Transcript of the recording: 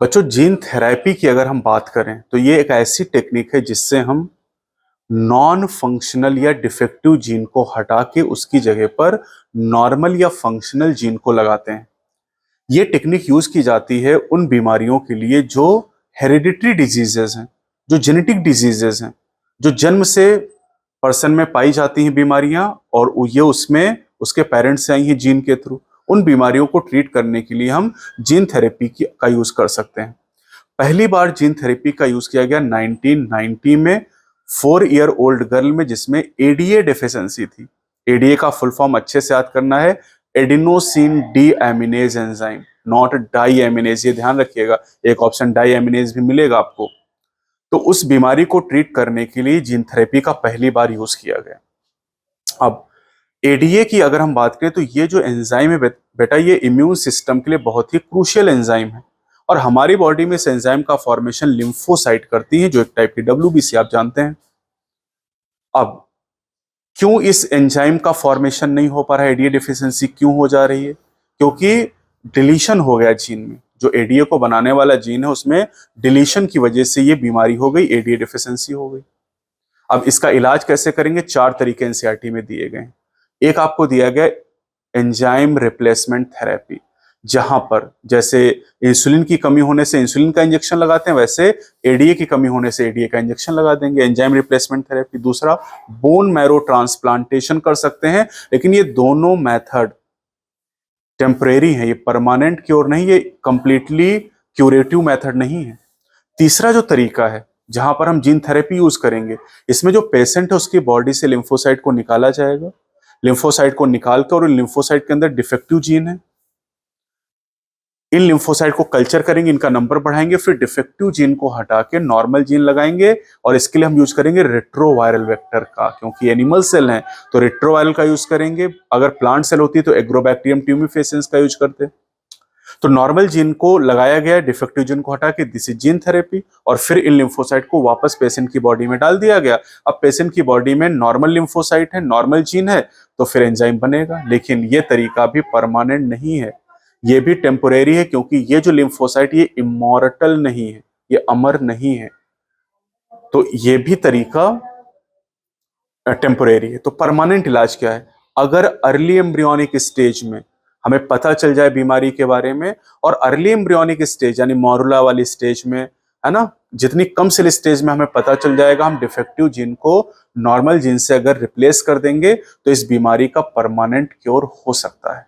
बच्चों, gene therapy की अगर हम बात करें तो ये एक ऐसी टेक्निक है जिससे हम नॉन फंक्शनल या डिफेक्टिव जीन को हटा के उसकी जगह पर नॉर्मल या फंक्शनल जीन को लगाते हैं। ये टेक्निक यूज की जाती है उन बीमारियों के लिए जो हेरिडिटरी डिजीजेस हैं, जो जेनेटिक डिजीजेस हैं, जो जन्म से पर्सन में पाई जाती हैं बीमारियां और ये उसमें उसके पेरेंट्स से आई हैं जीन के थ्रू। उन बीमारियों को ट्रीट करने के लिए हम जीन थेरेपी का यूज कर सकते हैं। पहली बार जीन थेरेपी का यूज किया गया 1990 में 4 ईयर ओल्ड गर्ल में, जिसमें एडीए डेफिशिएंसी थी। एडीए का फुल फॉर्म अच्छे से याद करना है, adenosine deaminase enzyme, not diaminase. ये ध्यान रखिएगा, एक ऑप्शन डाई एमिनेज भी मिलेगा आपको। तो उस बीमारी को ट्रीट करने के लिए जीन थेरेपी का पहली बार यूज किया गया। अब एडीए की अगर हम बात करें तो ये जो एंजाइम है बेटा, ये इम्यून सिस्टम के लिए बहुत ही क्रूशियल एंजाइम है और हमारी बॉडी में इस एंजाइम का फॉर्मेशन लिम्फोसाइट करती है, जो एक टाइप की डब्ल्यूबीसी आप जानते हैं। अब क्यों इस एंजाइम का फॉर्मेशन नहीं हो पा रहा है, एडीए डेफिशिएंसी क्यों हो जा रही है? क्योंकि डिलीशन हो गया जीन में। जो एडीए को बनाने वाला जीन है उसमें डिलीशन की वजह से ये बीमारी हो गई, एडीए डेफिशिएंसी हो गई। अब इसका इलाज कैसे करेंगे? 4 तरीके एनसीईआरटी में दिए गए। एक आपको दिया गया एंजाइम रिप्लेसमेंट थेरेपी, जहां पर जैसे इंसुलिन की कमी होने से इंसुलिन का इंजेक्शन लगाते हैं, वैसे एडीए की कमी होने से एडीए का इंजेक्शन लगा देंगे, एंजाइम रिप्लेसमेंट थेरेपी। दूसरा, बोन मैरो ट्रांसप्लांटेशन कर सकते हैं, लेकिन ये दोनों मेथड टेम्परेरी है, ये परमानेंट क्योर नहीं, ये कंप्लीटली क्यूरेटिव मेथड नहीं है। तीसरा जो तरीका है जहां पर हम जीन थेरेपी यूज करेंगे, इसमें जो पेशेंट है उसकी बॉडी से लिम्फोसाइट को निकाला जाएगा। लिम्फोसाइट को निकालकर, और लिम्फोसाइट के अंदर डिफेक्टिव जीन है, इन लिम्फोसाइट को कल्चर करेंगे, इनका नंबर बढ़ाएंगे, फिर डिफेक्टिव जीन को हटा के नॉर्मल जीन लगाएंगे। और इसके लिए हम यूज करेंगे रेट्रोवायरल वेक्टर का, क्योंकि एनिमल सेल हैं तो रेट्रोवायरल का यूज करेंगे। अगर प्लांट सेल होती तो एग्रोबैक्टीरियम ट्यूमिफेसिएंस का यूज करते। तो नॉर्मल जीन को लगाया गया, डिफेक्टिव जीन को हटा के, दिस इज जीन थेरेपी। और फिर इन लिम्फोसाइट को वापस पेशेंट की बॉडी में डाल दिया गया। अब पेशेंट की बॉडी में नॉर्मल लिम्फोसाइट है, नॉर्मल जीन है, तो फिर एंजाइम बनेगा। लेकिन ये तरीका भी परमानेंट नहीं है, ये भी टेम्पोरेरी है, क्योंकि ये जो लिम्फोसाइट ये इमॉर्टल नहीं है, ये अमर नहीं है। तो ये भी तरीका टेम्पोरेरी है। तो परमानेंट इलाज क्या है? अगर अर्ली एम्ब्रियोनिक स्टेज में हमें पता चल जाए बीमारी के बारे में, और अर्ली एम्ब्रियोनिक स्टेज यानी मॉरुला वाली स्टेज में, है ना, जितनी कम सेल स्टेज में हमें पता चल जाएगा, हम डिफेक्टिव जीन को नॉर्मल जीन से अगर रिप्लेस कर देंगे तो इस बीमारी का परमानेंट क्योर हो सकता है।